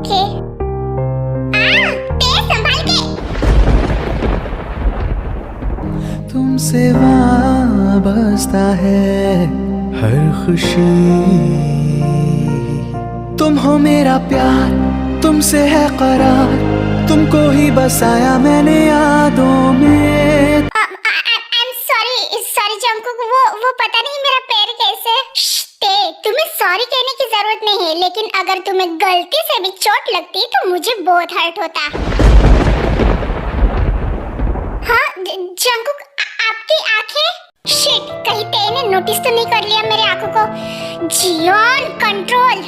Okay. ते संभाल के। तुमसे वाबस्ता है हर खुशी, तुम हो मेरा प्यार, तुमसे है करार, तुमको ही बसाया मैंने यादों में। I'm sorry, sorry जंकुक, वो पता नहीं मेरा पैर कैसे। ते तुम्हें सॉरी कहने की जरूरत नहीं है, लेकिन अगर तुम्हें गलती से भी चोट लगती तो मुझे बहुत हर्ट होता। हाँ जंकुक, आपकी आंखें। शिट, कहीं ते ने नोटिस तो नहीं कर लिया मेरी आंखों को। जियोन कंट्रोल।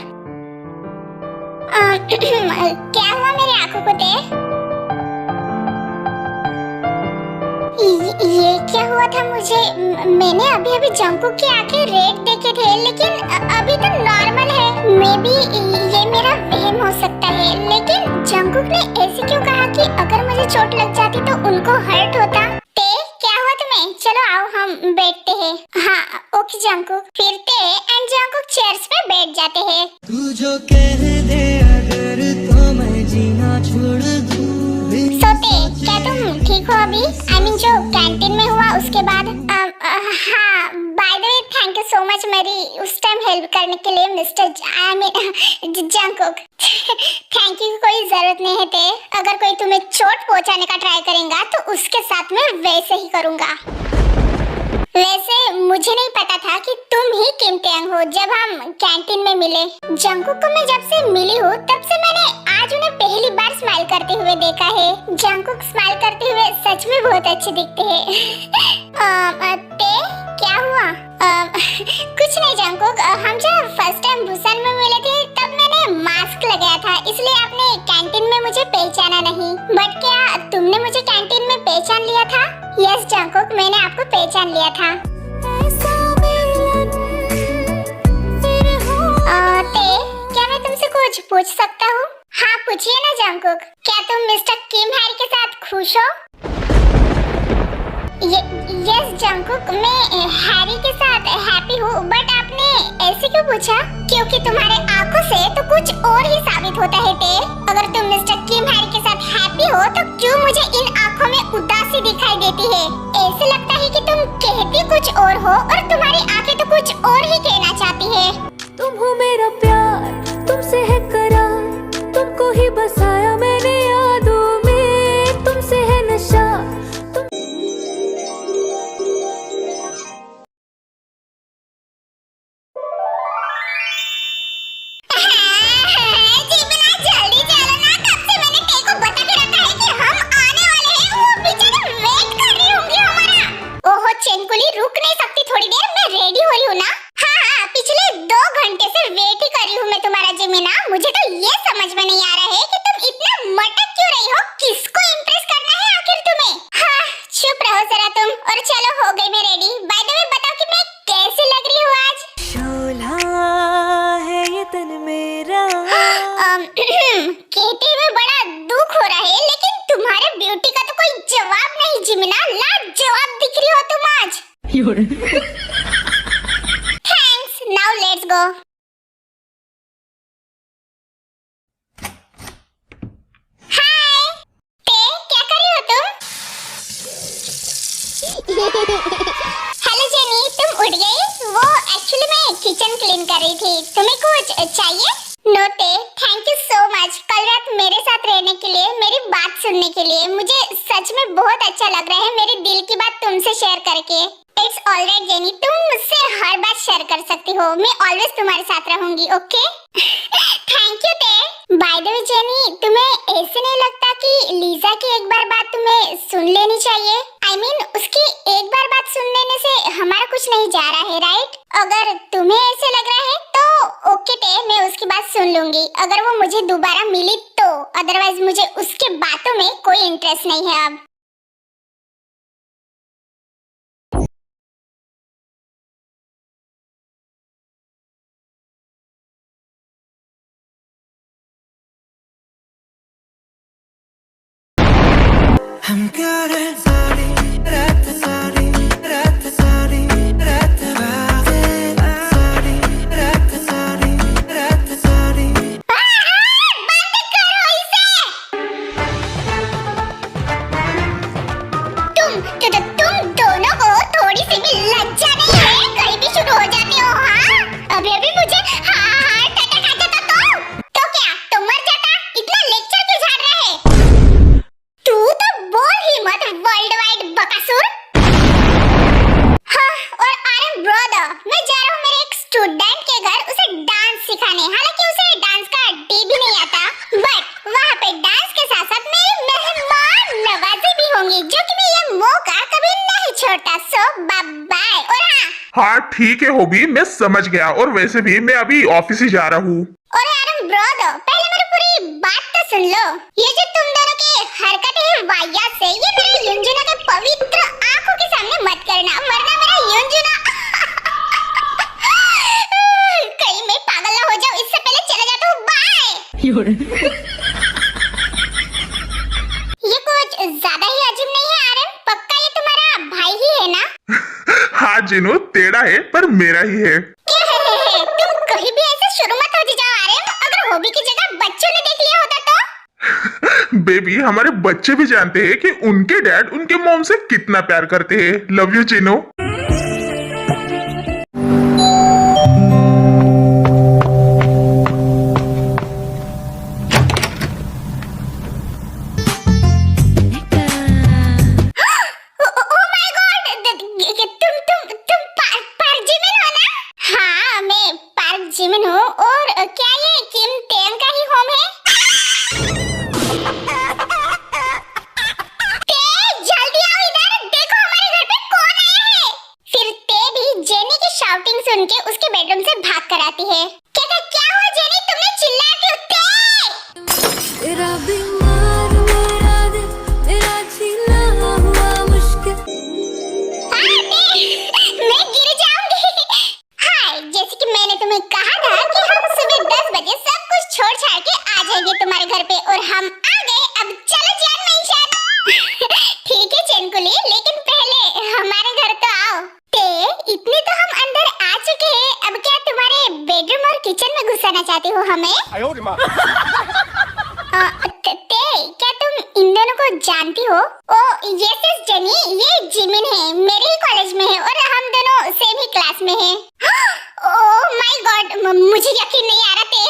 क्या हुआ मेरी आंखों को ते? ये क्या हुआ था मुझे? मैंने अभी जंकुक की आंखें रेड देखे थे, लेकिन अभी तो नॉर्मल है। मे बी ये मेरा वहम हो सकता है, लेकिन जंकुक ने ऐसे क्यों कहा कि अगर मुझे चोट लग जाती तो उनको हर्ट होता? ते क्या हुआ तुम्हें? चलो आओ हम बैठते हैं। हाँ ओके जंकुक। फिर ते एंड जंकुक चेयर्स पे बैठ जाते हैं। तू जो कह दे अगर तो मैं जीना छोड़ दूं। सोते, क्या तुम ठीक हो अभी? I mean, जो कैंटीन में हुआ उसके बाद। हाँ, by the way thank you so much मेरी उस टाइम हेल्प करने के लिए मिस्टर जंकुक। थैंक यू की कोई जरूरत नहीं है ते। अगर कोई तुम्हें चोट पहुंचाने का ट्राई करेगा तो उसके साथ मैं वैसे ही करूँगा। वैसे मुझे नहीं पता था कि तुम ही किम टेंग हो जब हम कैंटीन में मिले। जंकुक को मैं जब से मिली हूँ तब से मैंने आज उन्हें पहली बार स्माइल करते हुए देखा है। जंकुक स्माइल करते हुए सच में बहुत अच्छे दिखते हैं। ते क्या हुआ? कुछ नहीं जंकुक, हम जब फर्स्ट टाइम बुसान में मिले थे तब मैंने मास्क लगाया था, इसलिए आपने कैंटीन में मुझे पहचाना नहीं। बट क्या तुमने मुझे कैंटीन में पहचान लिया था? यस जंकुक, मैंने आपको पहचान लिया था। ते क्या मैं तुमसे कुछ पूछ सकता हूँ? हाँ पूछिए ना जंकुक। क्या तुम मिस्टर किम हैरी के साथ खुश हो? यस जंकुक, मैं हैरी के साथ हैप्पी हूँ। बट आपने ऐसे क्यों पूछा? क्योंकि तुम्हारे आंखों से तो कुछ और ही साबित होता है ते। अगर तुम मिस्टर किम हैरी के साथ हैप्पी हो तो क्यों मुझे इन आंखों में उदासी दिखाई देती है? ऐसे लगता है कि तुम कहती कुछ और हो और तुम्हारी आंखें तो कुछ और ही कहना चाहती है। तुम हो मेरा प्यार, तुमसे है करार, तुमको ही बसाया मैंने यादों में, तुमसे है नशा। रुक नहीं सकती थोड़ी देर? मैं रेडी हो रही हूँ ना। हाँ, पिछले 2 घंटे से वेट ही कर रही हूँ मैं तुम्हारा जिमिना। मुझे तो ये समझ में नहीं आ रहा है कि तुम इतना मटक क्यों रही हो? किसको इम्प्रेस करना है आखिर तुम्हें? हाँ, चुप रहो जरा तुम। और चलो हो गई मैं रेडी। बाय द वे बताओ कि मैं कैसी लग रही हूँ आज? शोला है ये तन मेरा। कहते हुए बड़ा दुख हो रहा है, लेकिन तुम्हारे ब्यूटी का तो कोई जवाब नहीं जिमिना। लाजवाब दिख रही हो तुम आज। Thanks, now let's go. Hi Tae, क्या कर रही हो तुम? हेलो जेनी, तुम उठ गई? वो एक्चुअली मैं किचन क्लीन कर रही थी। तुम्हें कुछ चाहिए? नो ते, थैंक यू सो मच कल रात मेरे साथ रहने के लिए, मेरी बात सुनने के लिए। मुझे सच में बहुत अच्छा लग रहा है मेरे दिल की बात तुमसे शेयर करके। इट्स ऑलराइट जेनी, तुम मुझसे हर बात शेयर कर सकती हो। मैं ऑलवेज तुम्हारे साथ रहूंगी, ओके? थैंक यू ते। बाय द वे जेनी, तुम्हें ऐसे नहीं लगता कि लीजा की एक बार बात तुम्हें सुन लेनी चाहिए? I mean, उसकी एक बार बात सुन लेने से हमारा कुछ नहीं जा रहा है, राइट? अगर तुम्हें ऐसे लग रहा है तो ओके ते, मैं उसकी बात सुन लूंगी अगर वो मुझे दोबारा मिली तो। अदरवाइज मुझे उसके बातों में कोई इंटरेस्ट नहीं है अब। हम करे हाँ ठीक है होबी, मैं समझ गया। और वैसे भी मैं अभी ऑफिस ही जा रहा हूँ। और यार ब्रो, पहले मेरी पूरी बात तो सुन लो। ये जो तुम दोनों की हरकतें हैं वाहियात से, ये मेरे युंजुना के पवित्र आंखों के सामने मत करना, वरना मेरा युंजुना कहीं मैं पागल ना हो जाऊं, इससे पहले चले जाता हूँ। बाय। ये कुछ ज्यादा ही अजीब नहीं है आर्यन? पक्का ये तुम्हारा भाई ही है ना? हाँ जिनो, तेरा है पर मेरा ही है। तुम कहीं भी ऐसे शुरू मत हो जाओ आर्यन। अगर हॉबी की जगह बच्चों ने देख लिया होता तो? बेबी, हमारे बच्चे भी जानते हैं कि उनके डैड उनके मॉम से कितना प्यार करते हैं। लव यू जिनो। जिमिन हूँ। और क्या ये किम टेन का ही होम है? ते, जल्दी आओ इधर, देखो हमारे घर पे कौन आया है। फिर ते भी जेनी की शाउटिंग सुन के उसके बेडरूम से भाग कर आती है। क्या हुआ जेनी, तुमने चिल्लाया क्यों? ते तेरा बीमार मेरा दिल, मेरा जीना हुआ मुश्किल। मैं गिर जाऊंगी। हाय, जैसे कि मैंने तुम्हें कहा था कि हम सुबह 10 बजे सब कुछ छोड़ छाड़ के आ जाएंगे तुम्हारे घर पे, और हम आ गए। अब चलो जान मेंशन। ठीक है चेनकुली, लेकिन पहले हमारे घर तो आओ। ते, इतने तो हम अंदर आ चुके हैं, अब क्या तुम्हारे बेडरूम और किचन में घुसाना चाहती हो हमें? ते, क्या तुम इन दोनों को जानती हो? ओ यस यस जेनी, ये जिमिन है, मेरे ही कॉलेज में है और हम दोनों सेम ही क्लास में हैं। ओह माय गॉड, मुझे यकीन नहीं आ रहा ते।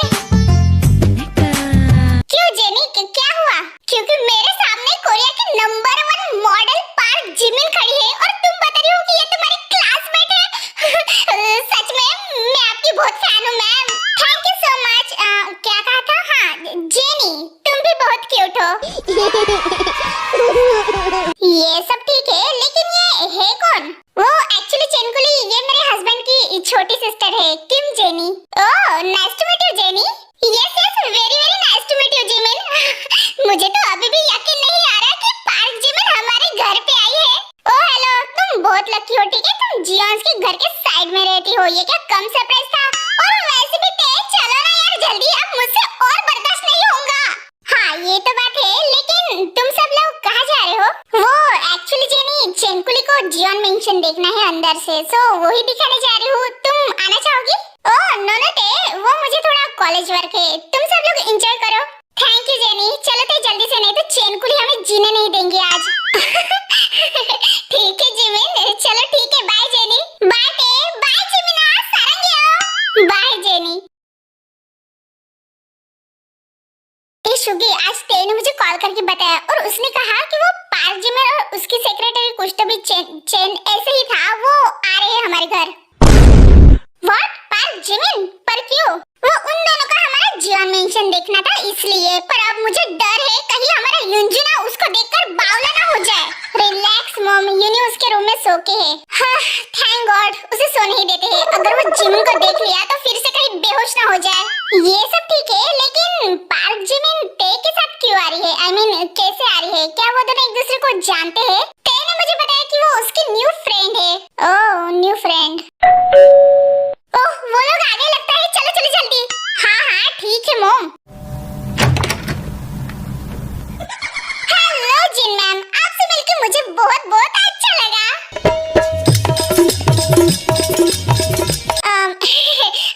क्यों जेनी, क्या हुआ? क्योंकि मेरे सामने कोरिया की नंबर 1 मॉडल पार्क जिमिन खड़ी है और तुम बता रही हो कि ये तुम्हारी क्लासमेट है। सच में मैं आपकी बहुत फैन हूँ ma'am. Thank you so much. क्या कहा था? हाँ जेनी, तुम भी बहुत क्यूट हो। ये सब ठीक है, लेकिन ये है कौन? वो एक्चुअली चेनकुली, ये मेरे हस्बैंड की छोटी सिस्टर है, Kim Jennie. Oh nice to meet you Jennie. Yes yes, very very nice to meet you Jimin. मुझे तो अभी भी यकीन नहीं आ रहा कि पार्क जिमिन हमारे घर पे आई है। ओह हेलो, तुम बहुत लकी हो। ठीक है, तुम जियोन्स के घर के साइड में रहती हो, ये क्या कम सरप्राइज था? और वैसे भी तेज चलो ना यार जल्दी, अब मुझसे और बर्दाश्त नहीं होगा। हाँ ये तो बात है, लेकिन तुम सब लोग कहाँ जा रहे हो? वो एक्चुअली जेनी, चेनकुली को जियोन मेंशन देखना है अंदर से, सो वही दिखाने जा रही हूँ। तुम आना चाहोगी? ओह नो नो ते, वो मुझे थोड़ा कॉलेज वर्क है, तुम सब लोग एंजॉय करो। थैंक यू जेनी, चलो ते जल्दी से, नहीं तो चेनकुली हमें जीने नहीं देंगे आज। ठीक है जिमिन, चलो ठीक है, bye Jennie. Bye Tae, bye जिमिना, सारंगियो। Bye Jennie. शुगी, आज ते ने मुझे कॉल करके बताया और उसने कहा कि वो पार्क जिमिन और उसकी सेक्रेटरी कुछ तो भी चेन ऐसे ही था, वो आ रहे हैं हमारे घर। व्हाट? Park Jimin? पर क्यों? वो उन दोनों का हमारा जियोन मेंशन देखना था इसलिए, पर अब मुझे डर है कहीं हमारा युंजुना उसको देखकर बावला ना हो जाए। रिलैक्स मॉम, यूनी उसके रूम में सो के है। हाँ, थैंक गॉड, उसे सो नहीं देते हैं। अगर वो जिमिन को देख लिया तो फिर से कहीं बेहोश ना हो जाए। ये सब ठीक है, लेकिन पार्क जिमिन ते के साथ क्यों आ रही है? I mean, कैसे आ रही है? क्या वो दोनों एक दूसरे को जानते हैं? ते ने मुझे बताया कि वो उसकी न्यू फ्रेंड है। ओह न्यू फ्रेंड। ओह वो लोग आगे लगता है, चलो चलो जल्दी। हाँ हाँ ठीक है मॉम। हेलो जिन मैम, आपसे मिलकर मुझे बहुत बहुत अच्छा लगा।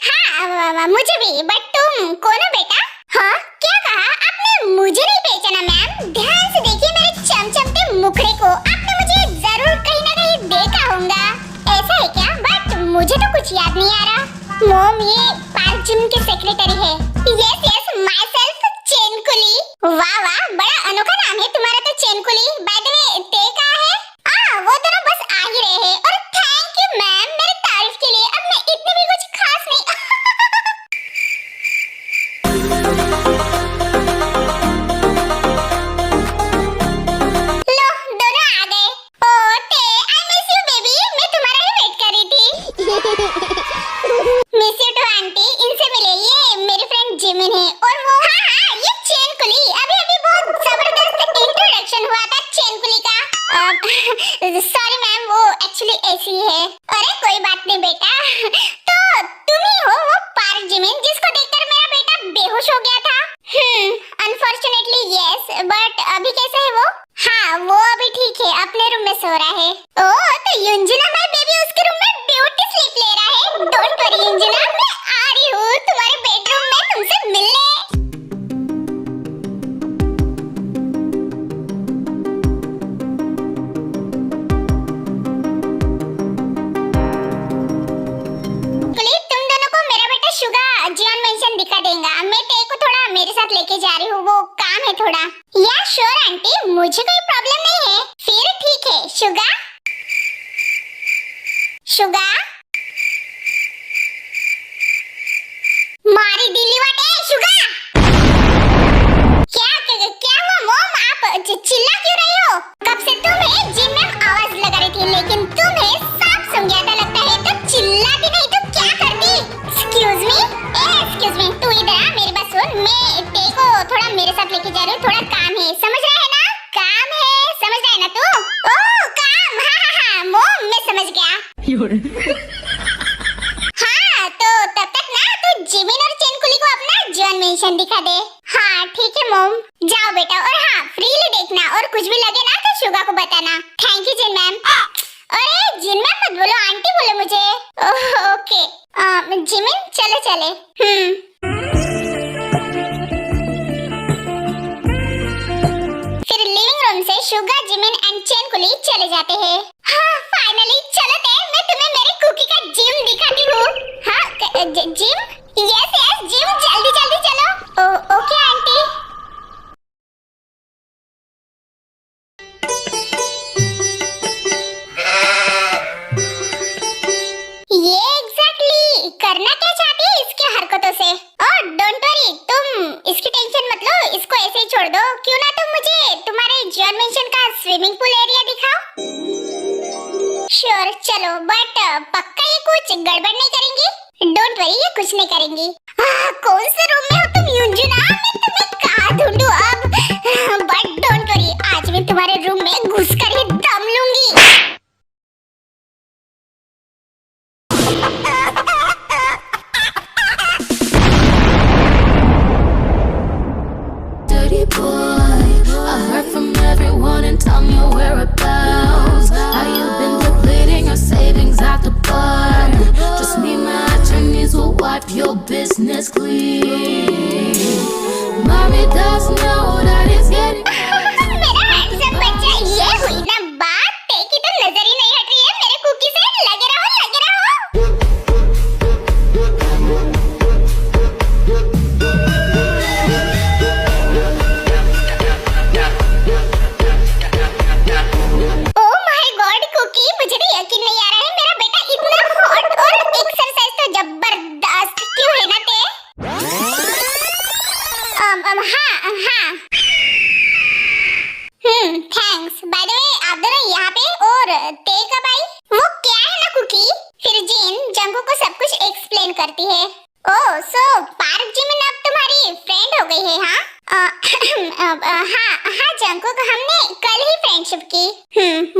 हाँ मुझे भी, बट तुम कौन हो बेटा? हाँ क्या कहा आपने? मुझे नहीं पहचाना मैम? ध्यान से देखिए मेरे चमचमते मुखड़े को, आपने मुझे जरूर कहीं ना कहीं देखा होगा। ऐसा है क्या? बट मुझे तो कुछ याद नहीं आ रहा। मॉम, ये पार्क जिम के सेक्रेटरी है। यस यस, माय सेल्फ चेनकुली। वाह वाह, बड़ा अनोखा नाम है तुम्हारा तो चेनकुली। बाय द वे ते कहाँ है? वो दोनों बस आ ही रहे हैं। और थैंक यू मैम मेरी तारीफ के लिए, अब मैं इतनी भी कुछ खास नहीं। लो दोनों आ गए। ओह ते, आई मिस यू बेबी, मैं तुम्हारा ही वेट कर रही थी। अभी अभी बहुत जबरदस्त इंट्रोडक्शन हुआ था चेनकुली का। सॉरी मैम, वो एक्चुअली ऐसी है। अरे कोई बात नहीं बेटा। तो तुम ही हो वो पार्क जिमिन जिसको देखकर मेरा बेटा बेहोश हो गया था? अनफॉर्चुनेटली यस, बट अभी कैसा है वो? हाँ, वो अभी ठीक है, अपने रूम में सो रहा है। ओह, तो युंजना माय बेबी उसके रूम में ब्यूटी स्लीप ले रहा है। डोंट वरी युंजना, मैं आ रही हूँ तुम्हारे बेडरूम में तुमसे मिलने। तुम दोनों को मेरा बेटा शुगा जियोन मेंशन दिखा देगा। मैं तेरे को थोड़ा मेरे साथ लेके जा रही हूँ, वो काम है थोड़ा। या श्योर आंटी, मुझे कोई प्रॉब्लम नहीं है। फिर ठीक है शुगा। शुगा मारी दिल्ली वाटे शुगा। क्या हुआ मॉम, आप चिल्ला क्यों रही हो? कब से तुम्हें जिम में आवाज लगा रही थी, लेकिन तुम्हें सांप सूंघ गया था लगता है, तो चिल्लाती नहीं तो क्या करती? एक्सक्यूज मी, तू इधर आ, मेरी बात सुन। मैं तेरे को थोड़ा मेरे साथ लेके जा रही हूँ, थोड़ा काम है, समझ रहा है ना? काम है, समझ रहा है ना तू? ओह काम, हाँ मॉम, मैं समझ गया। हाँ, तो तब तक ना तू जिमिन और चेनकुली को अपना जियोन मेंशन दिखा दे। हाँ ठीक है मॉम, जाओ बेटा। और हाँ, फ्रीली देखना, और कुछ भी लगे ना तो शुगा को बताना। Thank you Jin ma'am. अरे जिन मैम मत बोलो, आंटी बोलो मुझे। Oh okay. जिमिन चलो चले। फिर लिविंग रूम से शुगा, जिमिन एंड चेनकुली चले जाते हैं। हाँ फाइनली चलो ते, मैं तुम्हें मेरी कुकी का जिम दिखाती हूँ। हाँ जिम? यस जिम, जल्दी जल्दी चलो। Okay aunty. ये एग्जैक्टली करना क्या चाहती है इसके हरकतों से? और डोंट वरी, तुम इसकी टेंशन मत लो, इसको ऐसे ही छोड़ दो। क्यों ना तुम मुझे तुम्हारे जियोन मेंशन का स्विमिंग पूल एरिया दिखाओ। श्योर चलो, बट पक्का ये कुछ गड़बड़ नहीं करेंगी? डोंट वरी, ये कुछ नहीं करेंगी। कौन से रूम में हो तुम युंजुना? मैं तुम्हें कहाँ ढूंढूं अब? बट डोंट वरी, आज मैं तुम्हारे रूम में घुसकर ही दम लूंगी। Dirty boy, I heard from everyone and tell me your whereabouts. How you been depleting your savings at the bar? Just me, my attorneys will wipe your business clean. Mommy does know that it's getting. मेरा handsome बच्चा, ये हुई ना बात। तेरी तो नजर ही नहीं हट रही है मेरे कुकी से। लगे रहो, लगे रहो। ओह माय गॉड कुकी, मुझे तो यकीन नहीं आ रहा है मेरा बेटा इतना हॉट, और एक्सरसाइज तो जबरदस्त। क्यों है ना ते? हाँ थैंक्स। बाय द वे, आप दोनों यहाँ पे, और ते कब आई? वो क्या है ना कुकी? फिर जिन जंगू को सब कुछ एक्सप्लेन करती है। ओह सो पार्क जिमिन अब तुम्हारी फ्रेंड हो गई है? हाँ जंगू को हमने कल ही फ्रेंडशिप की।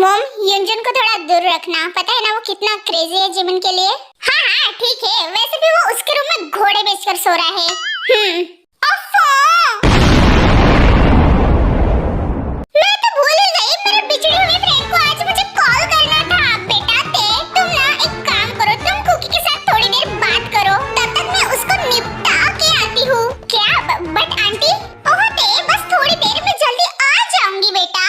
मॉम, युंजुन को थोड़ा दूर रखना, पता है ना वो कितना क्रेजी है जिमिन के लिए। हाँ ठीक है, वैसे भी वो उसके रूम में घोड़े बेचकर सो रहा है। मैं तो भूल ही गई, मेरे बिछड़ी हुई फ्रेंड को आज मुझे कॉल करना था। बेटा ते, तुम ना एक काम करो, तुम कुकी के साथ थोड़ी देर बात करो, तब तक मैं उसको निपटा के आती हूँ। क्या? But aunty. ओह ते, बस थोड़ी देर में जल्दी आ जाऊंगी बेटा।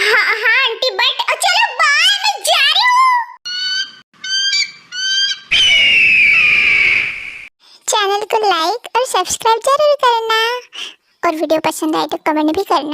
हाँ आंटी, बट चलो बाय, मैं जा रही हूँ। चैनल को लाइक और सब्सक्राइब जरूर करना, और वीडियो पसंद आए तो कमेंट भी करना।